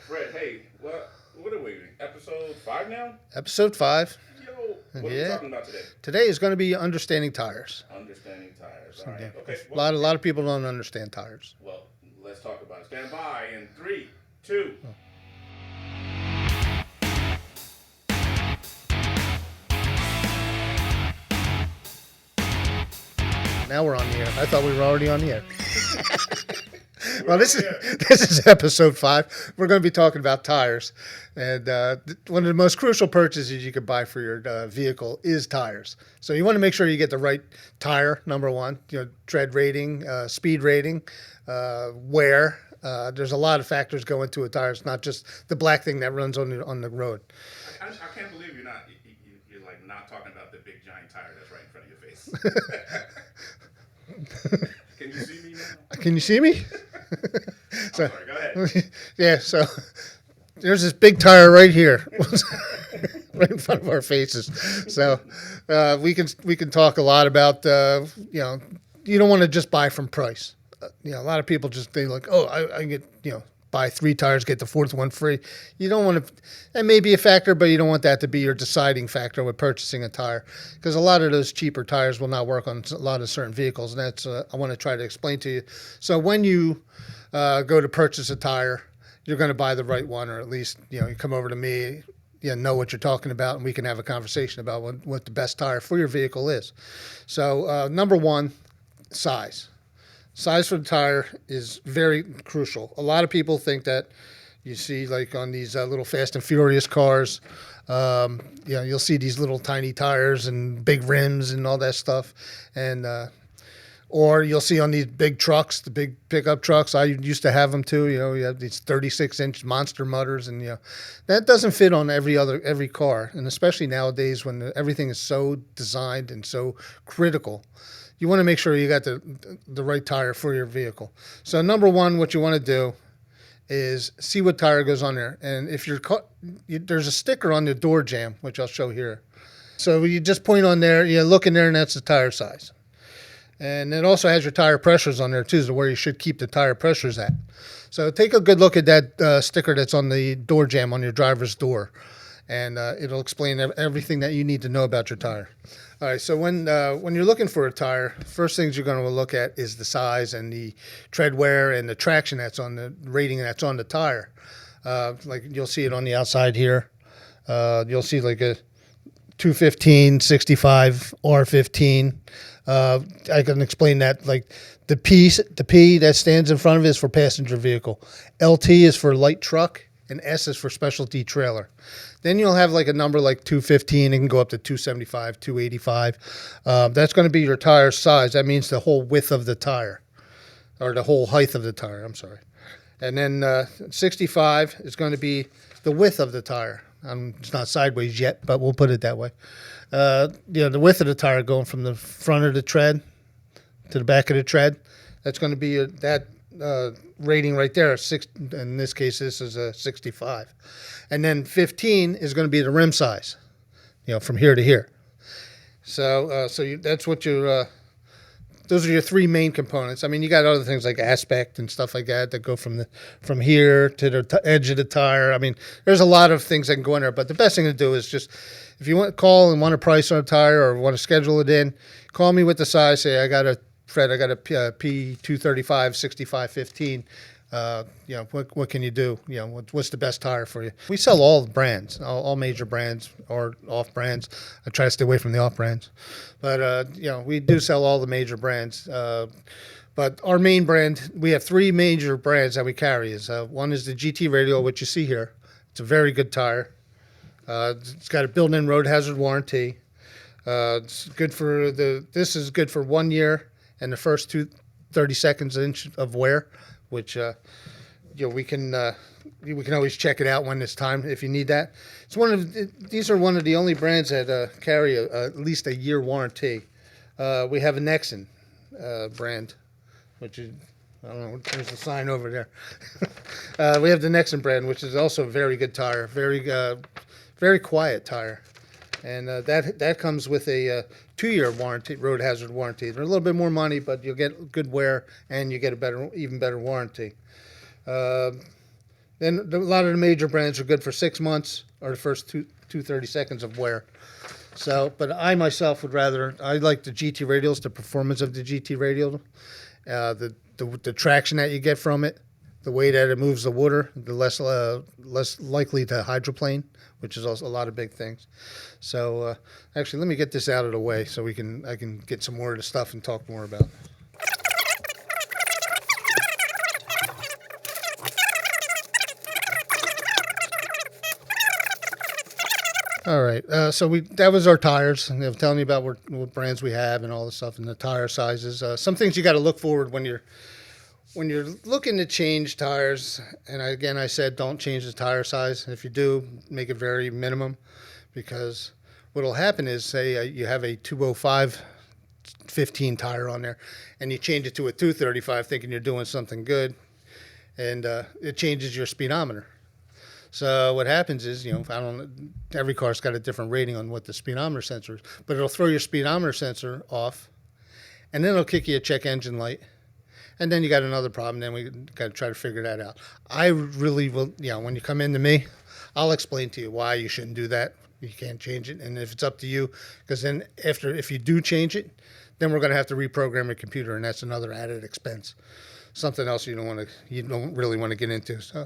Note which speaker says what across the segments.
Speaker 1: Fred, hey, what are we? Episode 5 now?
Speaker 2: Episode 5.
Speaker 1: Yo, what are we talking about today?
Speaker 2: Today is going to be understanding tires.
Speaker 1: Understanding tires. All right.
Speaker 2: Yeah.
Speaker 1: Okay.
Speaker 2: A lot of people don't understand tires.
Speaker 1: Well, let's talk about it. Stand by in 3, 2. Oh.
Speaker 2: Now we're on the air. I thought we were already on the air. Well, this is episode 5. We're going to be talking about tires, and one of the most crucial purchases you can buy for your vehicle is tires. So you want to make sure you get the right tire. Number one, tread rating, speed rating, wear. There's a lot of factors go into a tire. It's not just the black thing that runs on the road.
Speaker 1: I can't believe you're not talking about the big giant tire that's right in front of your face. Can you see me now?
Speaker 2: Can you see me?
Speaker 1: Sorry, go ahead.
Speaker 2: Yeah, so there's this big tire right here, right in front of our faces. So we can talk a lot about you don't want to just buy from price. A lot of people just think like, oh, I get buy 3 tires, get the 4th one free. You don't want to. That may be a factor, but you don't want that to be your deciding factor with purchasing a tire, because a lot of those cheaper tires will not work on a lot of certain vehicles, and that's I want to try to explain to you. So when you go to purchase a tire, you're going to buy the right one, or at least you come over to me, know what you're talking about, and we can have a conversation about what the best tire for your vehicle is. So number one, size. Size for the tire is very crucial. A lot of people think that you see like on these little Fast and Furious cars, you'll see these little tiny tires and big rims and all that stuff. And or you'll see on these big trucks, the big pickup trucks. I used to have them too. You have these 36-inch monster mutters, and that doesn't fit on every car. And especially nowadays when everything is so designed and so critical, you want to make sure you got the right tire for your vehicle. So number one, what you want to do is see what tire goes on there. And if there's a sticker on the door jamb, which I'll show here. So you just point on there, you look in there, and that's the tire size. And it also has your tire pressures on there too, so where you should keep the tire pressures at. So take a good look at that sticker that's on the door jamb on your driver's door, and it'll explain everything that you need to know about your tire. All right, so when you're looking for a tire, first things you're going to look at is the size and the tread wear and the traction that's on the rating that's on the tire. Like you'll see it on the outside here. You'll see like a 215, 65, R15. I can explain that. Like the P that stands in front of it is for passenger vehicle. LT is for light truck, and S is for specialty trailer. Then you'll have like a number like 215. It can go up to 275, 285. That's going to be your tire size. That means the whole width of the tire, or the whole height of the tire. I'm sorry. And then 65 is going to be the width of the tire. It's not sideways yet, but we'll put it that way. The width of the tire going from the front of the tread to the back of the tread. That's going to be that rating right there. In this case, this is a 65. And then 15 is going to be the rim size, from here to here. So that's what those are your 3 main components. I mean, you got other things like aspect and stuff like that go from here to the edge of the tire. I mean, there's a lot of things that can go in there, but the best thing to do is just, if you want to call and want a price on a tire or want to schedule it in, call me with the size. Say, Fred, I got a P235 6515. What can you do? What's the best tire for you? We sell all brands, all major brands or off brands. I try to stay away from the off brands, but we do sell all the major brands. But our main brand, we have 3 major brands that we carry. One is the GT Radial, which you see here. It's a very good tire. It's got a built-in road hazard warranty. It's good this is good for 1 year and the first 30 seconds inch of wear, which we can always check it out when it's time if you need that. These are one of the only brands that carry at least a year warranty. We have a Nexen brand, which is, I don't know, there's a sign over there. We have the Nexen brand, which is also a very good tire, very quiet tire. And that comes with a 2-year warranty, road hazard warranty. They're a little bit more money, but you'll get good wear and you get even better warranty. Then a lot of the major brands are good for 6 months or the first 30 seconds of wear. So, but I myself I like the GT radials, the performance of the GT radial, the traction that you get from it, the way that it moves the water, the less likely to hydroplane, which is also a lot of big things. So, actually, let me get this out of the way so I can get some more of the stuff and talk more about it. All right, so that was our tires. And I'm telling you about what brands we have and all the stuff and the tire sizes. Some things you got to look forward when you're looking to change tires. And again, I said don't change the tire size. If you do, make it very minimum, because what will happen is, say you have a 205 15 tire on there, and you change it to a 235, thinking you're doing something good, and it changes your speedometer. So what happens is, every car's got a different rating on what the speedometer sensor is, but it'll throw your speedometer sensor off, and then it'll kick you a check engine light, and then you got another problem. Then we got to try to figure that out. I really will, when you come into me, I'll explain to you why you shouldn't do that. You can't change it, and if it's up to you, because then if you do change it, then we're going to have to reprogram your computer, and that's another added expense. Something else you don't really want to get into. So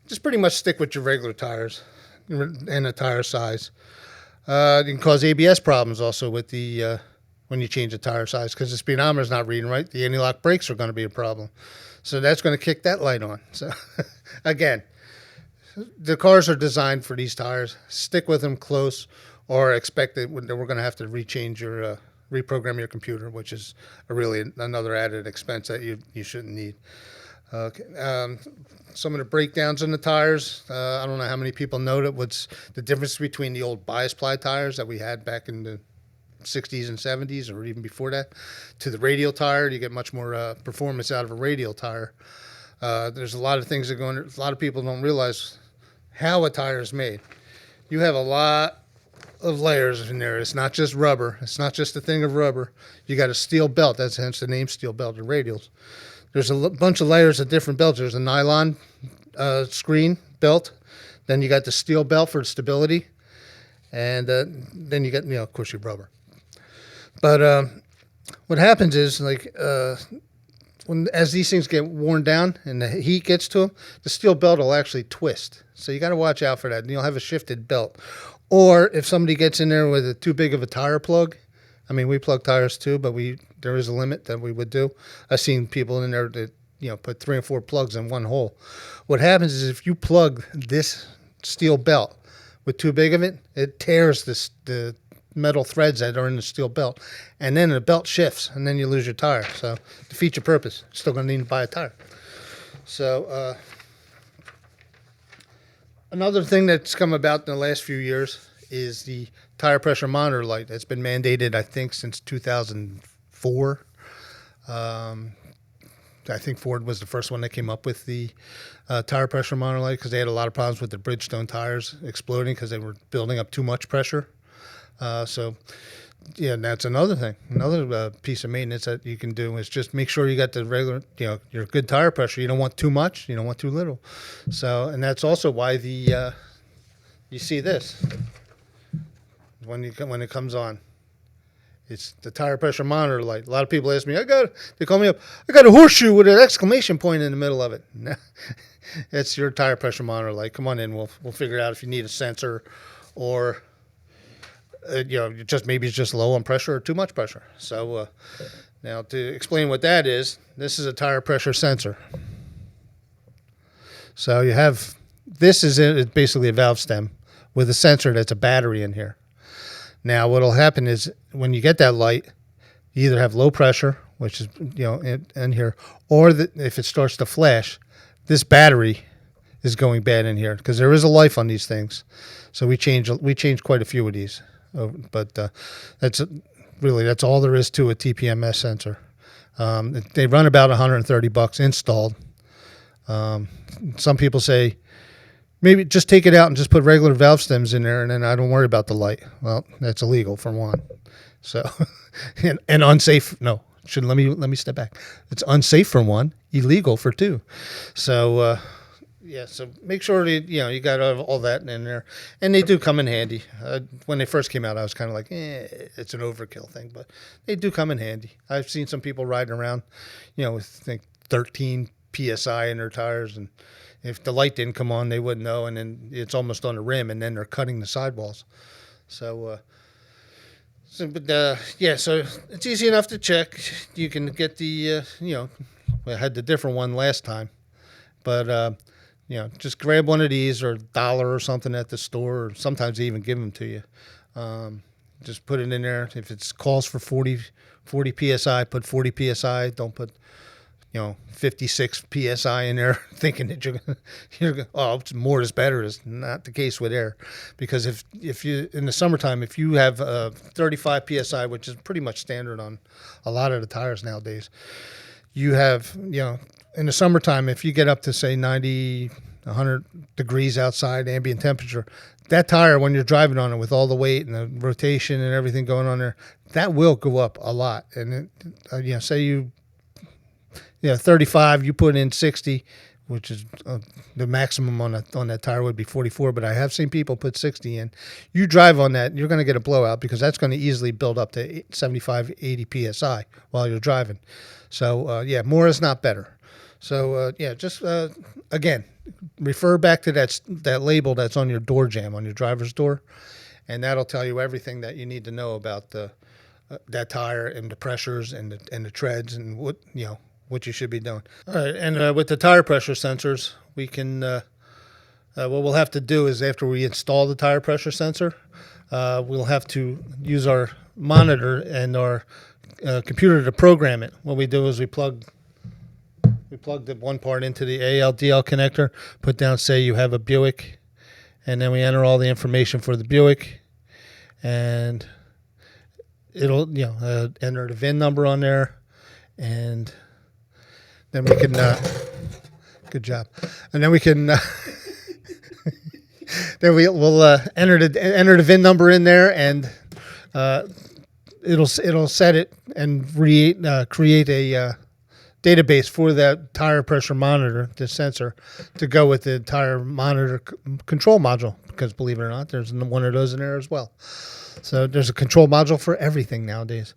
Speaker 2: just pretty much stick with your regular tires and the tire size. You can cause ABS problems also with the when you change the tire size, because the speedometer is not reading right. The anti-lock brakes are going to be a problem. So that's going to kick that light on. So again, the cars are designed for these tires. Stick with them close, or expect that we're going to have to reprogram your computer, which is really another added expense that you shouldn't need. Okay. Some of the breakdowns in the tires. I don't know how many people know what's the difference between the old bias ply tires that we had back in the 60s and 70s, or even before that, to the radial tire. You get much more performance out of a radial tire. There's a lot of things that go in. A lot of people don't realize how a tire is made. You have a lot of layers in there. It's not just rubber. It's not just a thing of rubber. You got a steel belt. That's hence the name steel belt and radials. There's a bunch of layers of different belts. There's a nylon screen belt. Then you got the steel belt for stability. And then you got, of course, your rubber. But what happens is, as these things get worn down and the heat gets to them, the steel belt will actually twist. So you got to watch out for that. And you'll have a shifted belt. Or if somebody gets in there with too big of a tire plug, I mean, we plug tires too, but there is a limit that we would do. I've seen people in there that put 3 or 4 plugs in one hole. What happens is, if you plug this steel belt with too big of it, it tears the metal threads that are in the steel belt, and then the belt shifts, and then you lose your tire. So defeat your purpose. You're still going to need to buy a tire. So another thing that's come about in the last few years is the tire pressure monitor light. That's been mandated, I think, since 2004. I think Ford was the first one that came up with the tire pressure monitor light, because they had a lot of problems with the Bridgestone tires exploding because they were building up too much pressure. That's another thing. Another piece of maintenance that you can do is just make sure you got the regular, your good tire pressure. You don't want too much. You don't want too little. So, and that's also why you see this when it comes on. It's the tire pressure monitor light. A lot of people ask me, they call me up, I got a horseshoe with an exclamation point in the middle of it. It's your tire pressure monitor light. Come on in. We'll figure out if you need a sensor, or maybe it's just low on pressure or too much pressure. So now to explain what that is, this is a tire pressure sensor. So this is basically a valve stem with a sensor that's a battery in here. Now, what will happen is, when you get that light, you either have low pressure, which is in here, or if it starts to flash, this battery is going bad in here, because there is a life on these things. So we changed quite a few of these, but that's all there is to a TPMS sensor. They run about $130 installed. Some people say, maybe just take it out and just put regular valve stems in there, and then I don't worry about the light. Well, that's illegal, for one. So, and unsafe. No, let me step back. It's unsafe for one, illegal for two. So, yeah, so make sure that, you got all that in there, and they do come in handy. When they first came out, I was kind of like, it's an overkill thing, but they do come in handy. I've seen some people riding around, with think 13 psi in their tires, and if the light didn't come on, they wouldn't know, and then it's almost on the rim, and then they're cutting the sidewalls. So so it's easy enough to check. You can get the I had the different one last time, but just grab one of these or $1 or something at the store, or sometimes they even give them to you. Just put it in there. If it calls for 40 psi, put 40 psi. Don't put 56 psi in there, thinking that it's more is better. Is not the case with air, because if you in the summertime, if you have 35 psi, which is pretty much standard on a lot of the tires nowadays, you have in the summertime, if you get up to say 90, 100 degrees outside ambient temperature, that tire, when you're driving on it with all the weight and the rotation and everything going on there, that will go up a lot. And say you 35, you put in 60, which is the maximum on that tire would be 44, but I have seen people put 60 in. You drive on that, you're going to get a blowout, because that's going to easily build up to 75, 80 psi while you're driving. So, more is not better. So, just, again, refer back to that label that's on your door jamb, on your driver's door, and that'll tell you everything that you need to know about that tire and the pressures and the treads and what you should be doing. All right, and with the tire pressure sensors, we can, what we'll have to do is, after we install the tire pressure sensor, we'll have to use our monitor and our computer to program it. What we do is we plug the one part into the ALDL connector, put down, say you have a Buick, and then we enter all the information for the Buick, and it'll enter the VIN number on there, and then we can good job, and then we can then we'll enter the VIN number in there, and it'll set it and create a database for that tire pressure monitor, the sensor, to go with the tire monitor control module, because believe it or not, there's one of those in there as well. So there's a control module for everything nowadays.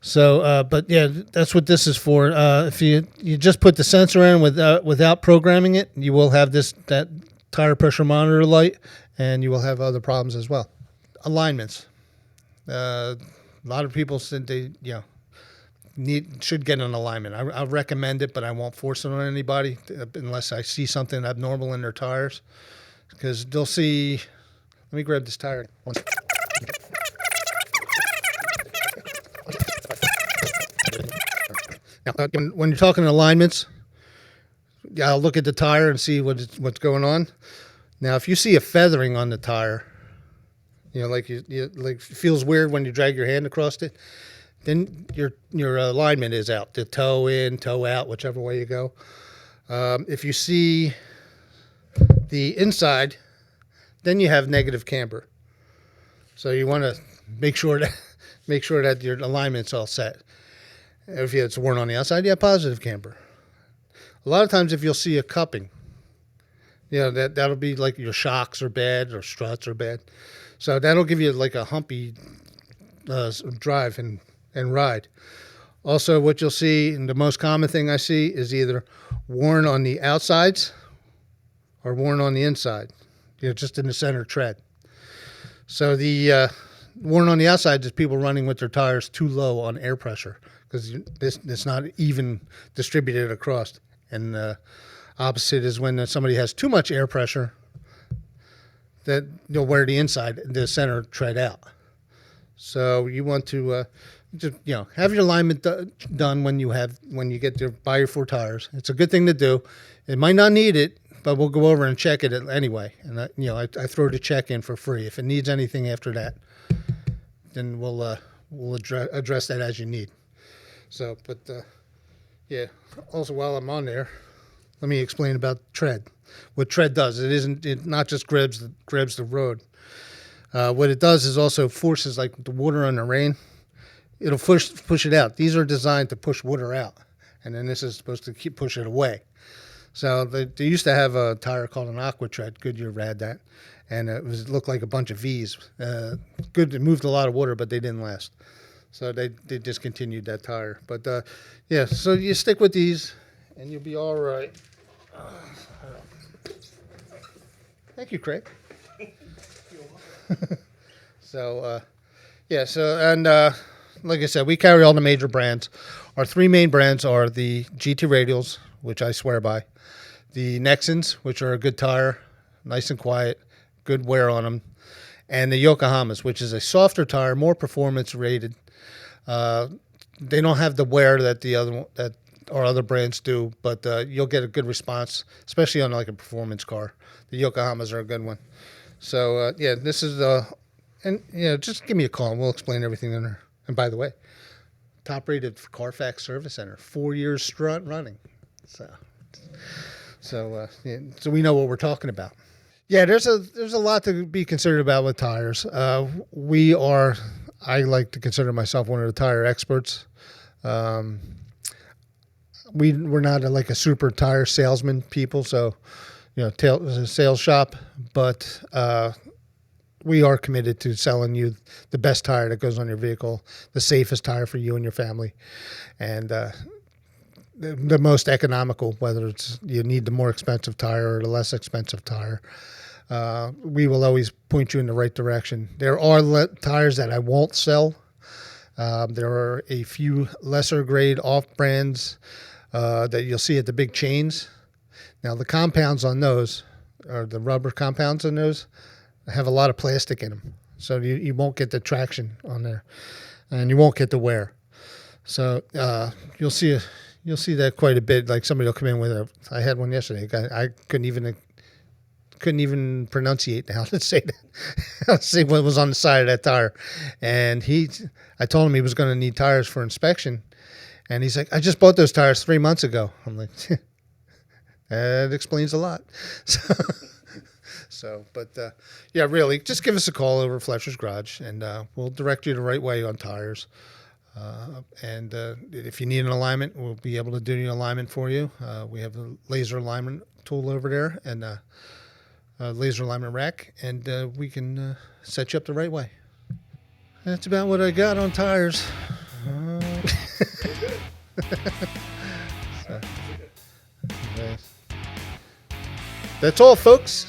Speaker 2: So, but yeah, that's what this is for. If you just put the sensor in without programming it, you will have that tire pressure monitor light, and you will have other problems as well. Alignments. A lot of people said they should get an alignment. I recommend it, but I won't force it on anybody unless I see something abnormal in their tires, because they'll see. Let me grab this tire. Now, when you're talking alignments, I'll look at the tire and see what's going on. Now, if you see a feathering on the tire, like it feels weird when you drag your hand across it, then your alignment is out. The toe in, toe out, whichever way you go. If you see the inside, then you have negative camber. So you want to make sure that your alignment's all set. If it's worn on the outside, you have positive camber. A lot of times, if you'll see a cupping, that'll be like your shocks are bad or struts are bad. So that'll give you like a humpy drive and ride. Also, what you'll see, and the most common thing I see, is either worn on the outsides or worn on the inside, just in the center tread. So the worn on the outside is people running with their tires too low on air pressure, because it's not even distributed across. And the opposite is when somebody has too much air pressure, that you'll wear the inside, the center tread out. So you want to just have your alignment done when you get to buy your 4 tires. It's a good thing to do. It might not need it, but we'll go over and check it anyway. And I throw the check in for free. If it needs anything after that, then we'll address that as you need. So, but also while I'm on there, let me explain about tread. What tread does, it not just grabs the road. What it does is also forces, like the water on the rain. It'll push it out. These are designed to push water out, and then this is supposed to push it away. So they used to have a tire called an Aqua Tread. Goodyear had that, and it looked like a bunch of V's. Good, it moved a lot of water, but they didn't last. So they discontinued that tire. But yeah, so you stick with these, and you'll be all right. Thank you, Craig. So yeah, so and like I said, we carry all the major brands. Our three main brands are the GT Radials, which I swear by, the Nexans, which are a good tire, nice and quiet, good wear on them, and the Yokohamas, which is a softer tire, more performance rated. They don't have the wear that our other brands do, but you'll get a good response, especially on like a performance car. The Yokohamas are a good one. So yeah, this is and just give me a call and we'll explain everything in there. And by the way, top rated Carfax Service Center, 4 years running. So so we know what we're talking about. Yeah, there's a lot to be considered about with tires. I like to consider myself one of the tire experts. We're not like a super tire salesman people, so a sales shop, but we are committed to selling you the best tire that goes on your vehicle, the safest tire for you and your family, and the most economical, whether it's you need the more expensive tire or the less expensive tire. We will always point you in the right direction. There are tires that I won't sell. There are a few lesser grade off brands that you'll see at the big chains. Now the compounds on those, or the rubber compounds on those, have a lot of plastic in them, so you won't get the traction on there, and you won't get the wear. So you'll see that quite a bit. Like somebody will come in with I had one yesterday. I couldn't even pronunciate how to say that. Let's see what was on the side of that tire. And I told him he was going to need tires for inspection. And he's like, I just bought those tires 3 months ago. I'm like, that explains a lot. But yeah, really, just give us a call over Fletcher's Garage, and we'll direct you the right way on tires. And if you need an alignment, we'll be able to do the alignment for you. We have a laser alignment tool over there, and laser alignment rack, and we can set you up the right way. That's about what I got on tires. So, that's all, folks.